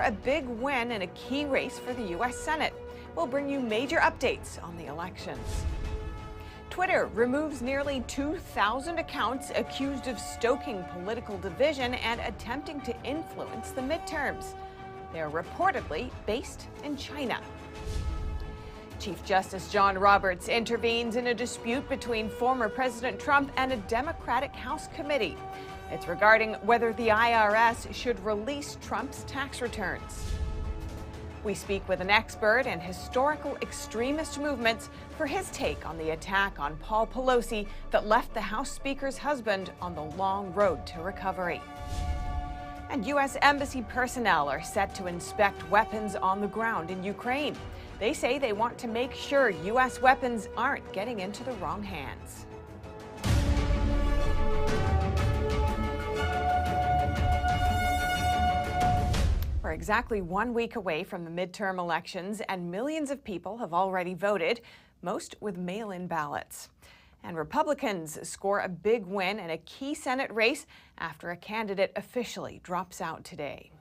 for a big win in a key race for the U.S. Senate. We'll bring you major updates on the elections. Twitter removes nearly 2,000 accounts accused of stoking political division and attempting to influence the midterms. They are reportedly based in China. Chief Justice John Roberts intervenes in a dispute between former President Trump and a Democratic House committee. It's regarding whether the IRS should release Trump's tax returns. We speak with an expert in historical extremist movements for his take on the attack on Paul Pelosi that left the House Speaker's husband on the long road to recovery. And U.S. Embassy personnel are set to inspect weapons on the ground in Ukraine. They say they want to make sure U.S. weapons aren't getting into the wrong hands. We're exactly 1 week away from the midterm elections, and millions of people have already voted, most with mail-in ballots. And Republicans score a big win in a key Senate race after a candidate officially drops out today.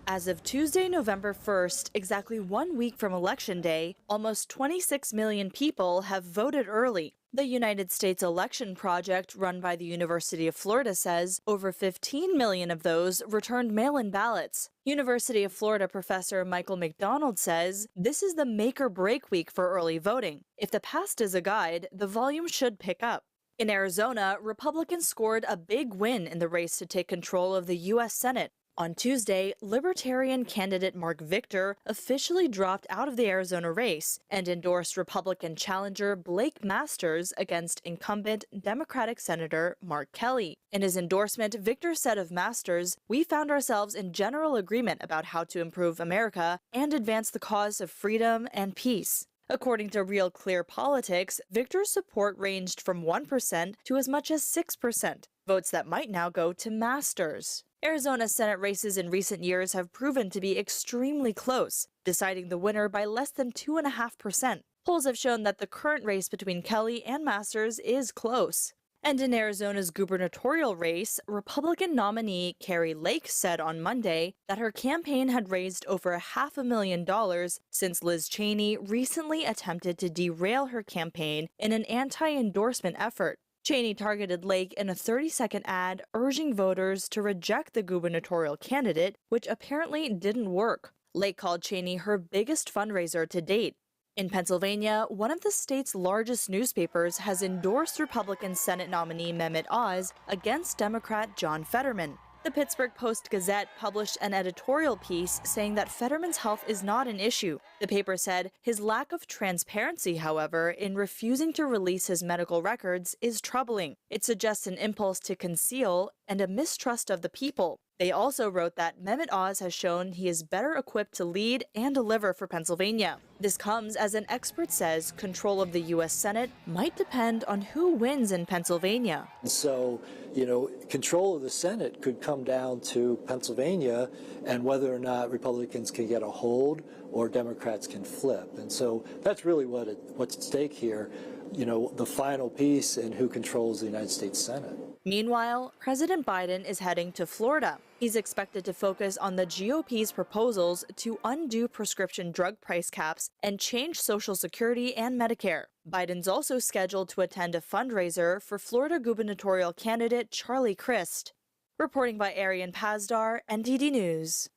As of Tuesday, November 1st, exactly 1 week from Election Day, almost 26 million people have voted early. The United States Election Project, run by the University of Florida, says over 15 million of those returned mail-in ballots. University of Florida professor Michael McDonald says this is the make-or-break week for early voting. If the past is a guide, the volume should pick up. In Arizona, Republicans scored a big win in the race to take control of the U.S. Senate. On Tuesday, Libertarian candidate Mark Victor officially dropped out of the Arizona race and endorsed Republican challenger Blake Masters against incumbent Democratic Senator Mark Kelly. In his endorsement, Victor said of Masters, "We found ourselves in general agreement about how to improve America and advance the cause of freedom and peace." According to Real Clear Politics, Victor's support ranged from 1% to as much as 6%, votes that might now go to Masters. Arizona Senate races in recent years have proven to be extremely close, deciding the winner by less than 2.5%. Polls have shown that the current race between Kelly and Masters is close. And in Arizona's gubernatorial race, Republican nominee Kari said on Monday that her campaign had raised over $500,000 since Liz Cheney recently attempted to derail her campaign in an anti-endorsement effort. Cheney targeted Lake in a 30-second ad urging voters to reject the gubernatorial candidate, which apparently didn't work. Lake called Cheney her biggest fundraiser to date. In Pennsylvania, one of the state's largest newspapers has endorsed Republican Senate nominee Mehmet Oz against Democrat John Fetterman. The Pittsburgh Post-Gazette published an editorial piece saying that Fetterman's health is not an issue. The paper said his lack of transparency, however, in refusing to release his medical records is troubling. It suggests an impulse to conceal and a mistrust of the people. They also wrote that Mehmet Oz has shown he is better equipped to lead and deliver for Pennsylvania. This comes as an expert says control of the U.S. Senate might depend on who wins in Pennsylvania. So, control of the Senate could come down to Pennsylvania and whether or not Republicans can get a hold or Democrats can flip. And so that's really what's at stake here, the final piece in who controls the United States Senate. Meanwhile, President Biden is heading to Florida. He's expected to focus on the GOP's proposals to undo prescription drug price caps and change Social Security and Medicare. Biden's also scheduled to attend a fundraiser for Florida gubernatorial candidate Charlie Crist. Reporting by Arian Pazdar, NTD News.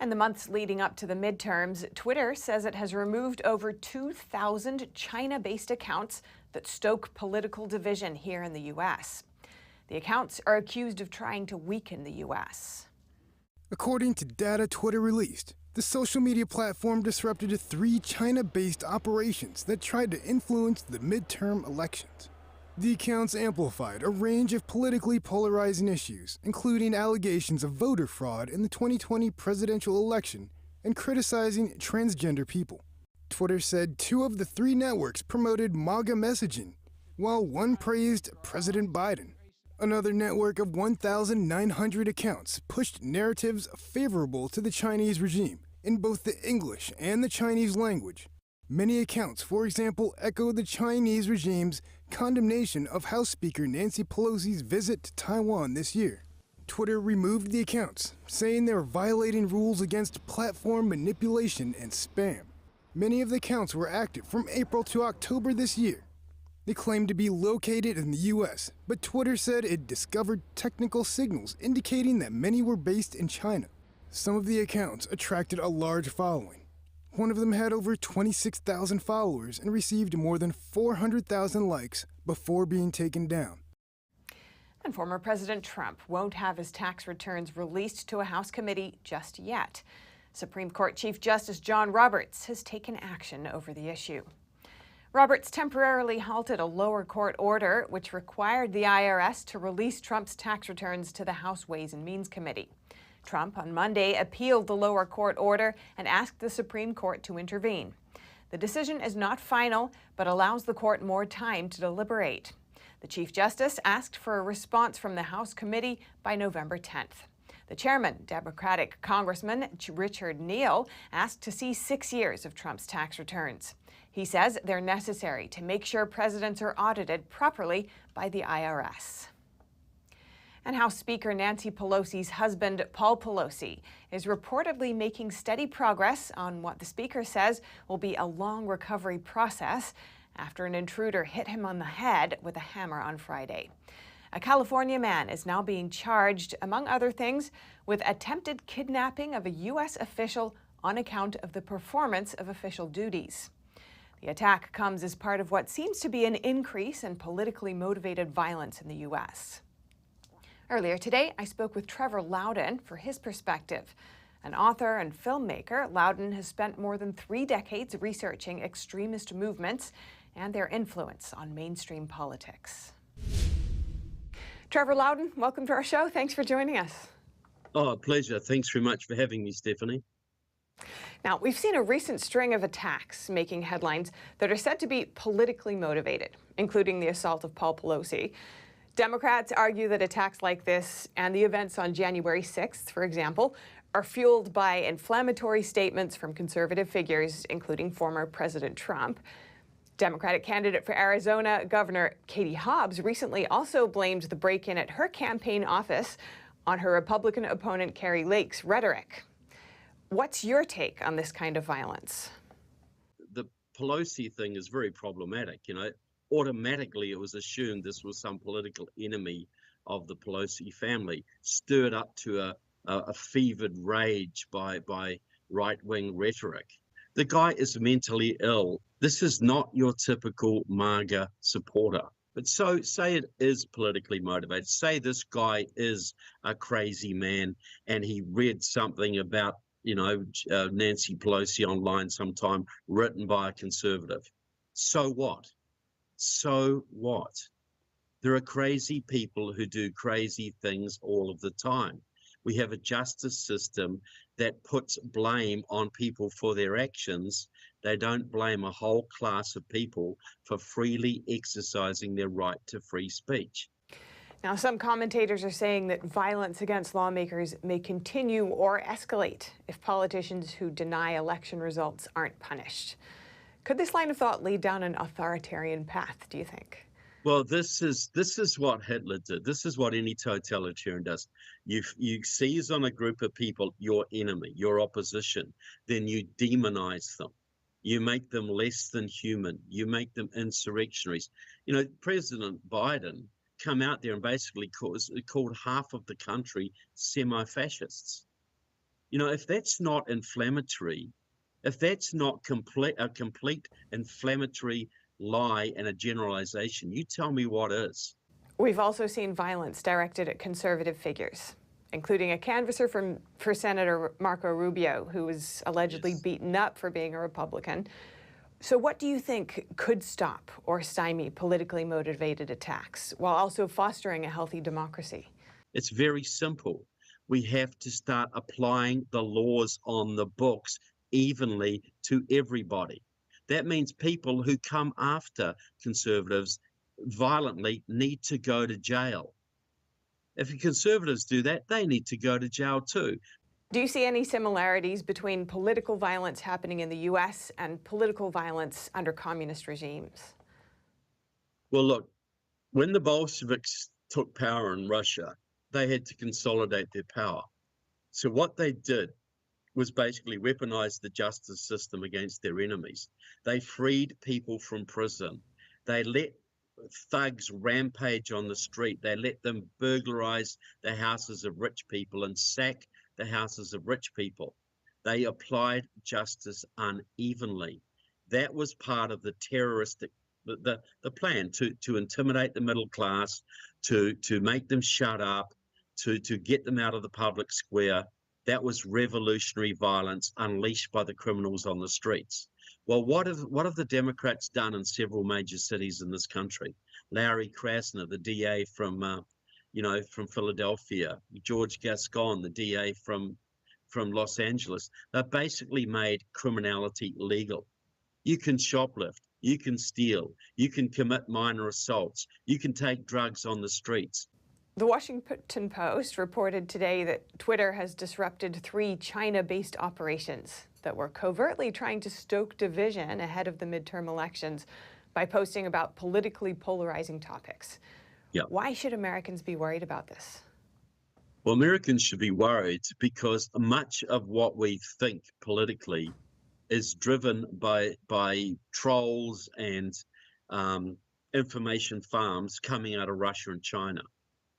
In the months leading up to the midterms, Twitter says it has removed over 2,000 China-based accounts that stoke political division here in the U.S. The accounts are accused of trying to weaken the U.S. According to data Twitter released, the social media platform disrupted 3 China-based operations that tried to influence the midterm elections. The accounts amplified a range of politically polarizing issues, including allegations of voter fraud in the 2020 presidential election and criticizing transgender people. Twitter said 2 of the 3 networks promoted MAGA messaging, while one praised President Biden. Another network of 1,900 accounts pushed narratives favorable to the Chinese regime in both the English and the Chinese language. Many accounts, for example, echo the Chinese regime's condemnation of House Speaker Nancy Pelosi's visit to Taiwan this year. Twitter removed the accounts, saying they were violating rules against platform manipulation and spam. Many of the accounts were active from April to October this year. They claimed to be located in the US, but Twitter said it discovered technical signals indicating that many were based in China. Some of the accounts attracted a large following. One of them had over 26,000 followers and received more than 400,000 likes before being taken down. And former President Trump won't have his tax returns released to a House committee just yet. Supreme Court Chief Justice John Roberts has taken action over the issue. Roberts temporarily halted a lower court order which required the IRS to release Trump's tax returns to the House Ways and Means Committee. Trump on Monday appealed the lower court order and asked the Supreme Court to intervene. The decision is not final, but allows the court more time to deliberate. The Chief Justice asked for a response from the House committee by November 10th. The chairman, Democratic Congressman Richard Neal, asked to see 6 years of Trump's tax returns. He says they're necessary to make sure presidents are audited properly by the IRS. And House Speaker Nancy Pelosi's husband, Paul Pelosi, is reportedly making steady progress on what the Speaker says will be a long recovery process after an intruder hit him on the head with a hammer on Friday. A California man is now being charged, among other things, with attempted kidnapping of a U.S. official on account of the performance of official duties. The attack comes as part of what seems to be an increase in politically motivated violence in the U.S. Earlier today, I spoke with Trevor Loudon for his perspective. An author and filmmaker, Loudon has spent more than 3 decades researching extremist movements and their influence on mainstream politics. Trevor Loudon, welcome to our show. Thanks for joining us. Oh, a pleasure. Thanks very much for having me, Stephanie. Now, we've seen a recent string of attacks making headlines that are said to be politically motivated, including the assault of Paul Pelosi. Democrats argue that attacks like this and the events on January 6th, for example, are fueled by inflammatory statements from conservative figures, including former President Trump. Democratic candidate for Arizona Governor Katie Hobbs recently also blamed the break-in at her campaign office on her Republican opponent Kari Lake's rhetoric. What's your take on this kind of violence? The Pelosi thing is very problematic. Automatically it was assumed this was some political enemy of the Pelosi family, stirred up to a fevered rage by right-wing rhetoric. The guy is mentally ill. This is not your typical MAGA supporter. But so say it is politically motivated. Say this guy is a crazy man and he read something about, Nancy Pelosi online sometime written by a conservative. So what? So what? There are crazy people who do crazy things all of the time. We have a justice system that puts blame on people for their actions. They don't blame a whole class of people for freely exercising their right to free speech. Now, some commentators are saying that violence against lawmakers may continue or escalate if politicians who deny election results aren't punished. Could this line of thought lead down an authoritarian path, do you think? Well, this is what Hitler did. This is what any totalitarian does. You seize on a group of people, your enemy, your opposition, then you demonize them. You make them less than human. You make them insurrectionaries. President Biden come out there and basically called half of the country semi-fascists. If that's not inflammatory, if that's not a complete inflammatory lie and a generalization, you tell me what is. We've also seen violence directed at conservative figures, including a canvasser for Senator Marco Rubio, who was allegedly beaten up for being a Republican. So what do you think could stop or stymie politically motivated attacks while also fostering a healthy democracy? It's very simple. We have to start applying the laws on the books evenly to everybody. That means people who come after conservatives violently need to go to jail. If the conservatives do that, they need to go to jail too. Do you see any similarities between political violence happening in the U.S. and political violence under communist regimes? Well, look, when the Bolsheviks took power in Russia, they had to consolidate their power. So what they did was basically weaponize the justice system against their enemies. They freed people from prison. They let thugs rampage on the street. They let them burglarize the houses of rich people and sack the houses of rich people. They applied justice unevenly. That was part of the terroristic, the plan to intimidate the middle class, to make them shut up, to get them out of the public square. That was revolutionary violence unleashed by the criminals on the streets. Well, what have the Democrats done in several major cities in this country? Larry Krasner, the DA from Philadelphia, George Gascon, the DA from Los Angeles. They've basically made criminality legal. You can shoplift, you can steal, you can commit minor assaults, you can take drugs on the streets. The Washington Post reported today that Twitter has disrupted 3 China-based operations that were covertly trying to stoke division ahead of the midterm elections by posting about politically polarizing topics. Yeah. Why should Americans be worried about this? Well, Americans should be worried because much of what we think politically is driven by trolls and information farms coming out of Russia and China.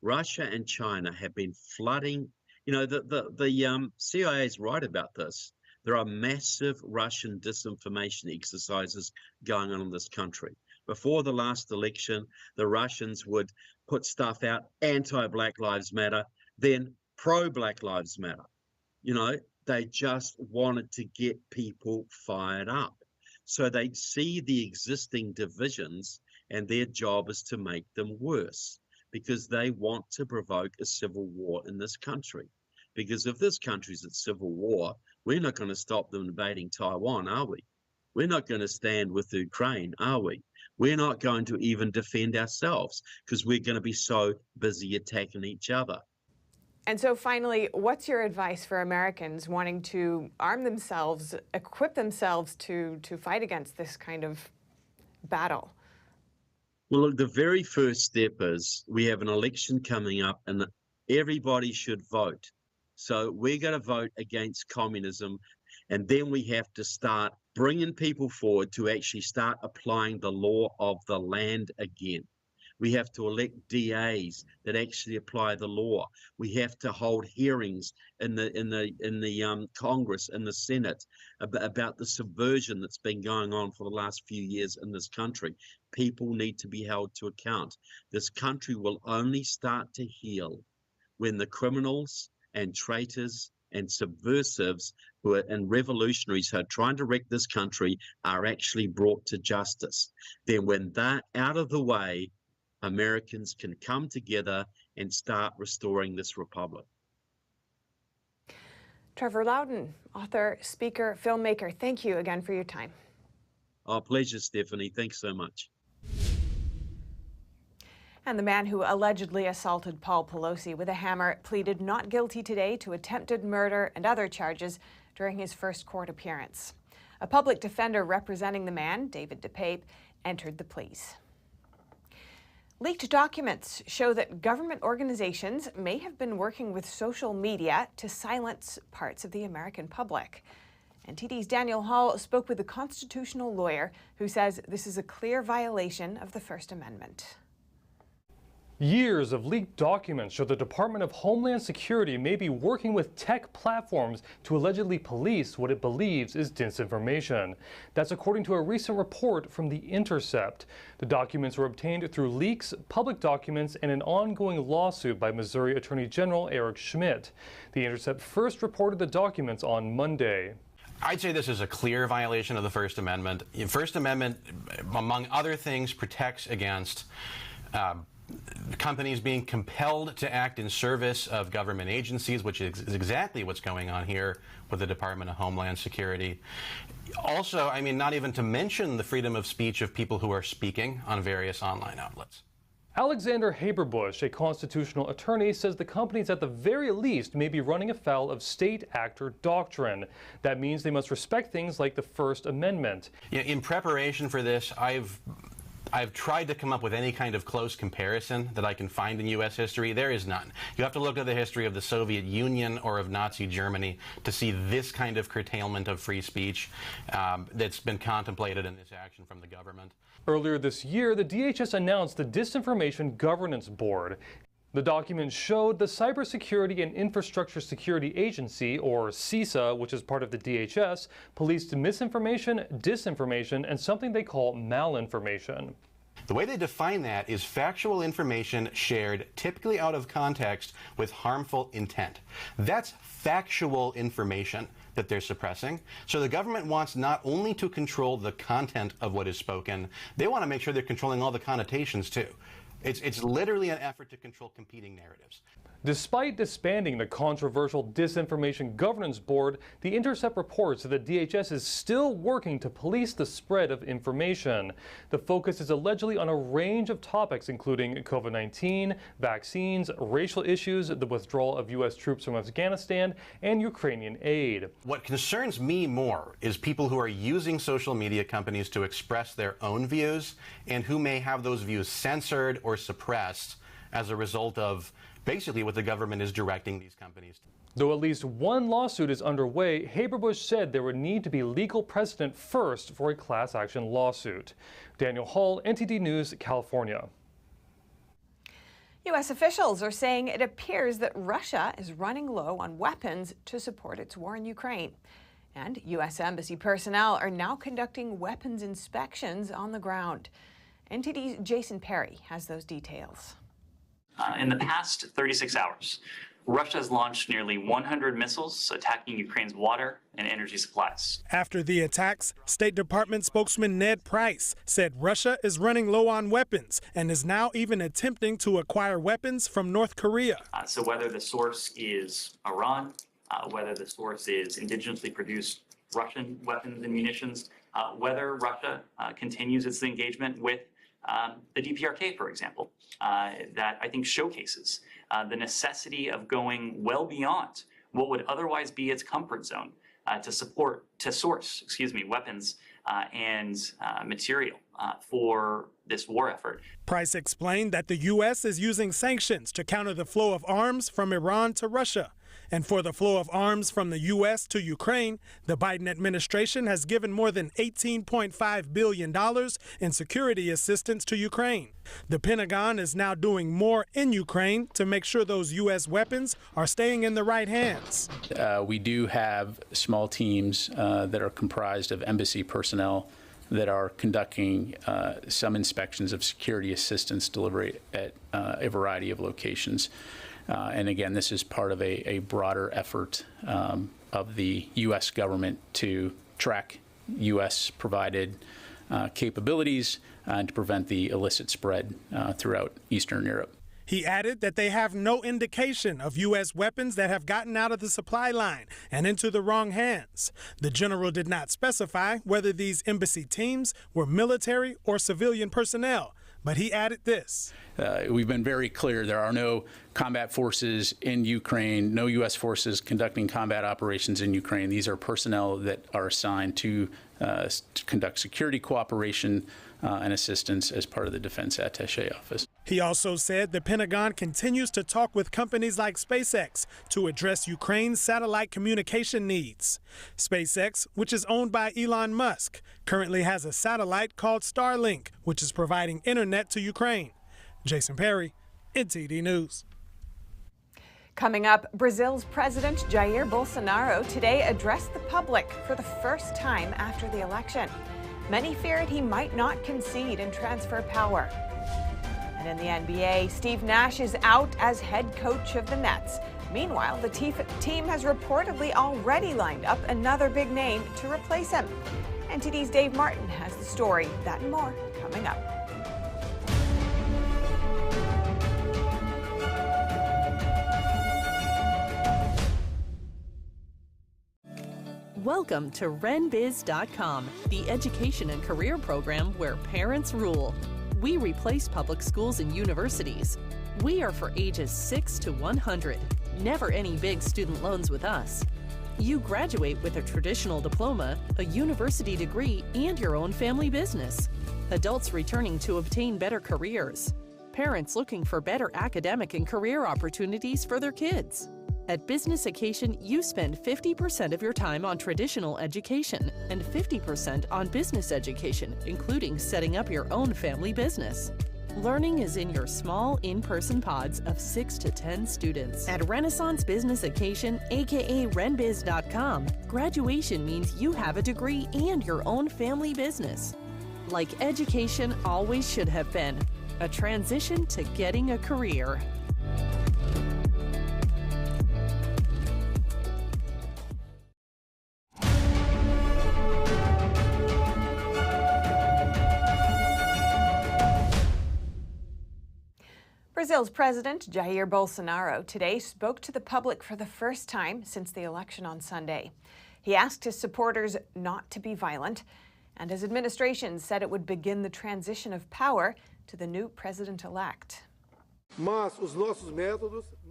Russia and China have been flooding, the CIA is right about this. There are massive Russian disinformation exercises going on in this country. Before the last election, the Russians would put stuff out, anti-Black Lives Matter, then pro-Black Lives Matter. They just wanted to get people fired up. So they see the existing divisions and their job is to make them worse, because they want to provoke a civil war in this country. Because if this country's at civil war, we're not going to stop them invading Taiwan, are we? We're not going to stand with Ukraine, are we? We're not going to even defend ourselves because we're going to be so busy attacking each other. And so finally, what's your advice for Americans wanting to arm themselves, equip themselves to fight against this kind of battle? Well, look, the very first step is we have an election coming up and everybody should vote. So we're going to vote against communism, and then we have to start bringing people forward to actually start applying the law of the land again. We have to elect DAs that actually apply the law. We have to hold hearings in the Congress and the Senate about the subversion that's been going on for the last few years in this country. People need to be held to account. This country will only start to heal when the criminals and traitors and subversives and revolutionaries who are trying to wreck this country are actually brought to justice. Then when they're out of the way, Americans can come together and start restoring this republic. Trevor Loudon, author, speaker, filmmaker, thank you again for your time. Our pleasure, Stephanie. Thanks so much. And the man who allegedly assaulted Paul Pelosi with a hammer pleaded not guilty today to attempted murder and other charges during his first court appearance. A public defender representing the man, David DePape, entered the pleas. Leaked documents show that government organizations may have been working with social media to silence parts of the American public. NTD's Daniel Hall spoke with a constitutional lawyer who says this is a clear violation of the First Amendment. Years of leaked documents show the Department of Homeland Security may be working with tech platforms to allegedly police what it believes is disinformation. That's according to a recent report from The Intercept. The documents were obtained through leaks, public documents, and an ongoing lawsuit by Missouri Attorney General Eric Schmidt. The Intercept first reported the documents on Monday. I'd say this is a clear violation of the First Amendment. The First Amendment, among other things, protects against companies being compelled to act in service of government agencies, which is exactly what's going on here with the Department of Homeland Security. Also, I mean, not even to mention the freedom of speech of people who are speaking on various online outlets. Alexander Haberbush, a constitutional attorney, says the companies at the very least may be running afoul of state actor doctrine. That means they must respect things like the First Amendment. Yeah, in preparation for this, I've I've tried to come up with any kind of close comparison that I can find in U.S. history. There is none. You have to look at the history of the Soviet Union or of Nazi Germany to see this kind of curtailment of free speech that's been contemplated in this action from the government. Earlier this year, the DHS announced the Disinformation Governance Board. The document showed the Cybersecurity and Infrastructure Security Agency, or CISA, which is part of the DHS, policed misinformation, disinformation, and something they call malinformation. The way they define that is factual information shared typically out of context with harmful intent. That's factual information that they're suppressing. So the government wants not only to control the content of what is spoken, they want to make sure they're controlling all the connotations too. It's literally an effort to control competing narratives. Despite disbanding the controversial Disinformation Governance Board, The Intercept reports that the DHS is still working to police the spread of information. The focus is allegedly on a range of topics, including COVID-19, vaccines, racial issues, the withdrawal of U.S. troops from Afghanistan, and Ukrainian aid. What concerns me more is people who are using social media companies to express their own views and who may have those views censored or suppressed as a result of basically what the government is directing these companies to. Though at least one lawsuit is underway, Haberbusch said there would need to be legal precedent first for a class action lawsuit. Daniel Hall, NTD News, California. U.S. officials are saying it appears that Russia is running low on weapons to support its war in Ukraine. And U.S. Embassy personnel are now conducting weapons inspections on the ground. NTD's Jason Perry has those details. In the past 36 hours, Russia has launched nearly 100 missiles attacking Ukraine's water and energy supplies. After the attacks, State Department spokesman Ned Price said Russia is running low on weapons and is now even attempting to acquire weapons from North Korea. So whether the source is Iran, whether the source is indigenously produced Russian weapons and munitions, whether Russia continues its engagement with the DPRK, for example, that I think showcases the necessity of going well beyond what would otherwise be its comfort zone to source weapons and material for this war effort. Price explained that the U.S. is using sanctions to counter the flow of arms from Iran to Russia. And for the flow of arms from the U.S. to Ukraine, the Biden administration has given more than $18.5 billion in security assistance to Ukraine. The Pentagon is now doing more in Ukraine to make sure those U.S. weapons are staying in the right hands. We do have small teams that are comprised of embassy personnel that are conducting some inspections of security assistance delivery at a variety of locations. And again, this is part of a broader effort of the U.S. government to track U.S.-provided capabilities and to prevent the illicit spread throughout Eastern Europe. He added that they have no indication of U.S. weapons that have gotten out of the supply line and into the wrong hands. The general did not specify whether these embassy teams were military or civilian personnel. But he added this. We've been very clear. There are no combat forces in Ukraine, no U.S. forces conducting combat operations in Ukraine. These are personnel that are assigned to conduct security cooperation and assistance as part of the Defense Attaché Office. He also said the Pentagon continues to talk with companies like SpaceX to address Ukraine's satellite communication needs. SpaceX, which is owned by Elon Musk, currently has a satellite called Starlink, which is providing internet to Ukraine. Jason Perry, NTD News. Coming up, Brazil's President Jair Bolsonaro today addressed the public for the first time after the election. Many feared he might not concede and transfer power. And in the NBA, Steve Nash is out as head coach of the Nets. Meanwhile, the team has reportedly already lined up another big name to replace him. NTD's Dave Martin has the story. That and more coming up. Welcome to RenBiz.com, the education and career program where parents rule. We replace public schools and universities. We are for ages 6 to 100. Never any big student loans with us. You graduate with a traditional diploma, a university degree, and your own family business. Adults returning to obtain better careers. Parents looking for better academic and career opportunities for their kids. At Business Occasion, you spend 50% of your time on traditional education and 50% on business education, including setting up your own family business. Learning is in your small, in-person pods of 6 to 10 students. At Renaissance Business Occasion, aka renbiz.com, graduation means you have a degree and your own family business. Like education always should have been, a transition to getting a career. Brazil's President Jair Bolsonaro today spoke to the public for the first time since the election on Sunday. He asked his supporters not to be violent, and his administration said it would begin the transition of power to the new president-elect.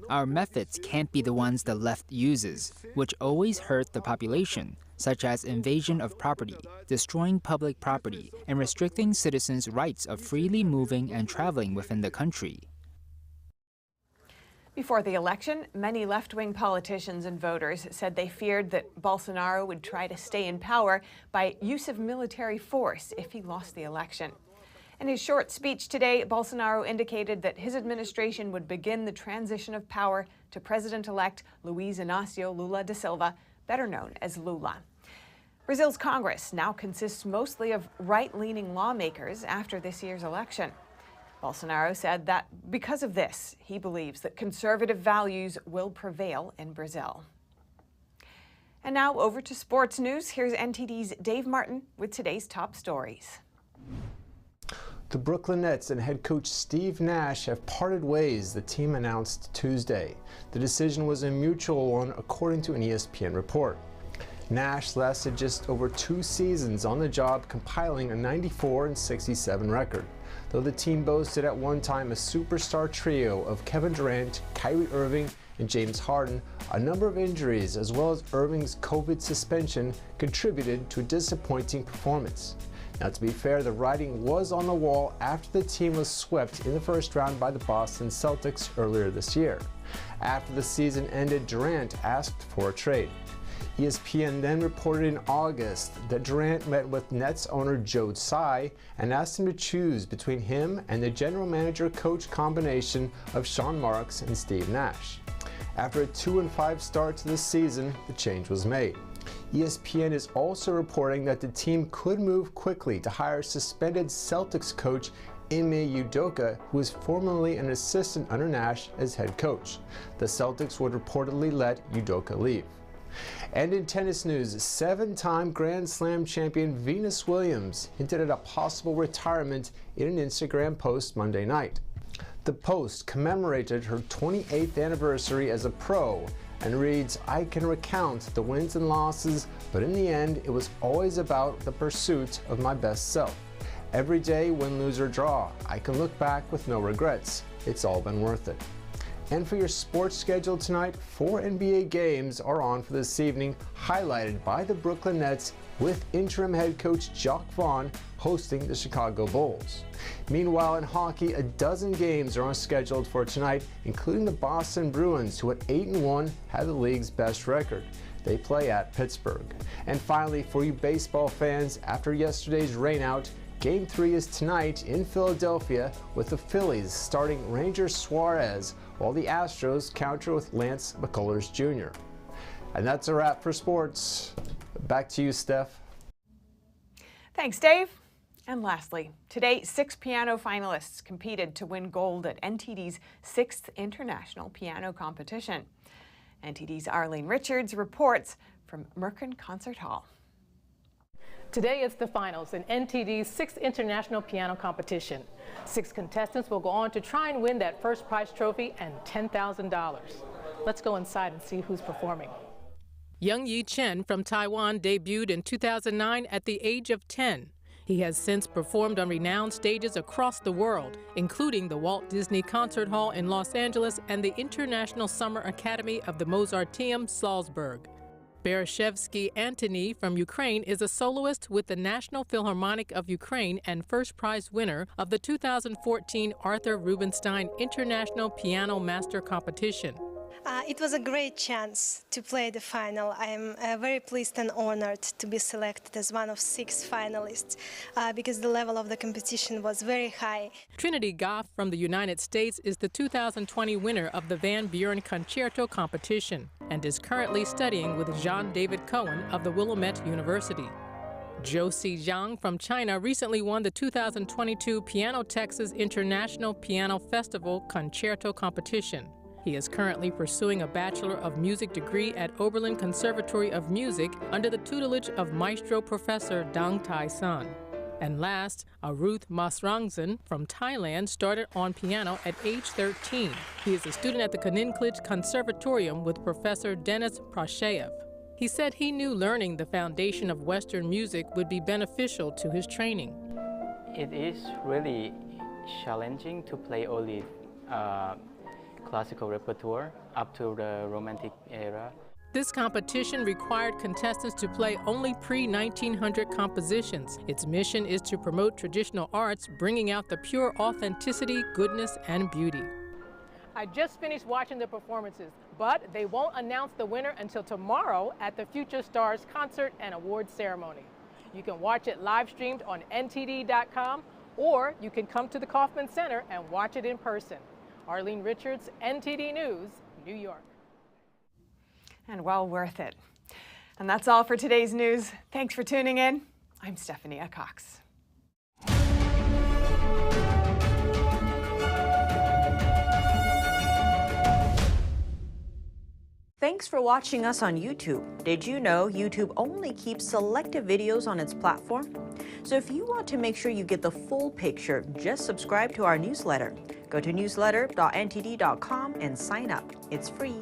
Our methods can't be the ones the left uses, which always hurt the population, such as invasion of property, destroying public property, and restricting citizens' rights of freely moving and traveling within the country. Before the election, many left-wing politicians and voters said they feared that Bolsonaro would try to stay in power by use of military force if he lost the election. In his short speech today, Bolsonaro indicated that his administration would begin the transition of power to President-elect Luiz Inácio Lula da Silva, better known as Lula. Brazil's Congress now consists mostly of right-leaning lawmakers after this year's election. Bolsonaro said that because of this, he believes that conservative values will prevail in Brazil. And now over to sports news. Here's NTD's Dave Martin with today's top stories. The Brooklyn Nets and head coach Steve Nash have parted ways, the team announced Tuesday. The decision was a mutual one, according to an ESPN report. Nash lasted just over 2 seasons on the job, compiling a 94-67 record. Though the team boasted at one time a superstar trio of Kevin Durant, Kyrie Irving, and James Harden, a number of injuries as well as Irving's COVID suspension contributed to a disappointing performance. Now, to be fair, the writing was on the wall after the team was swept in the first round by the Boston Celtics earlier this year. After the season ended, Durant asked for a trade. ESPN then reported in August that Durant met with Nets owner Joe Tsai and asked him to choose between him and the general manager-coach combination of Sean Marks and Steve Nash. After a 2-5 start to the season, the change was made. ESPN is also reporting that the team could move quickly to hire suspended Celtics coach Ime Udoka, who was formerly an assistant under Nash as head coach. The Celtics would reportedly let Udoka leave. And in tennis news, 7-time Grand Slam champion Venus Williams hinted at a possible retirement in an Instagram post Monday night. The post commemorated her 28th anniversary as a pro and reads, "I can recount the wins and losses, but in the end, it was always about the pursuit of my best self. Every day, win, lose, or draw, I can look back with no regrets. It's all been worth it." And for your sports schedule tonight, 4 NBA games are on for this evening, highlighted by the Brooklyn Nets with interim head coach Jacques Vaughn hosting the Chicago Bulls. Meanwhile, in hockey, a dozen games are on scheduled for tonight, including the Boston Bruins, who at 8-1 have the league's best record. They play at Pittsburgh. And finally, for you baseball fans, after yesterday's rainout, Game 3 is tonight in Philadelphia with the Phillies starting Ranger Suarez, while the Astros counter with Lance McCullers Jr. And that's a wrap for sports. Back to you, Steph. Thanks, Dave. And lastly, today, 6 piano finalists competed to win gold at NTD's 6th International Piano Competition. NTD's Arlene Richards reports from Merkin Concert Hall. Today is the finals in NTD's 6th International Piano Competition. 6 contestants will go on to try and win that first prize trophy and $10,000. Let's go inside and see who's performing. Young Yi Chen from Taiwan debuted in 2009 at the age of 10. He has since performed on renowned stages across the world, including the Walt Disney Concert Hall in Los Angeles and the International Summer Academy of the Mozarteum, Salzburg. Bereshevsky Antony from Ukraine is a soloist with the National Philharmonic of Ukraine and first prize winner of the 2014 Arthur Rubinstein International Piano Master Competition. It was a great chance to play the final. I am very pleased and honored to be selected as one of 6 finalists because the level of the competition was very high. Trinity Goff from the United States is the 2020 winner of the Van Buren Concerto competition and is currently studying with Jean David Cohen of the Willamette University. Josie Zhang from China recently won the 2022 Piano Texas International Piano Festival Concerto competition. He is currently pursuing a Bachelor of Music degree at Oberlin Conservatory of Music under the tutelage of maestro professor Dang Tai San. And last, Aruth Masrangsan from Thailand started on piano at age 13. He is a student at the Kaninklit Conservatorium with Professor Denis Prasheyev. He said he knew learning the foundation of Western music would be beneficial to his training. It is really challenging to play only classical repertoire up to the Romantic era. This competition required contestants to play only pre-1900 compositions. Its mission is to promote traditional arts, bringing out the pure authenticity, goodness, and beauty. I just finished watching the performances, but they won't announce the winner until tomorrow at the Future Stars concert and awards ceremony. You can watch it live streamed on NTD.com, or you can come to the Kauffman Center and watch it in person. Arlene Richards, NTD News, New York. And well worth it. And that's all for today's news. Thanks for tuning in. I'm Stephania Cox. Thanks for watching us on YouTube. Did you know YouTube only keeps selective videos on its platform? So if you want to make sure you get the full picture, just subscribe to our newsletter. Go to newsletter.ntd.com and sign up. It's free.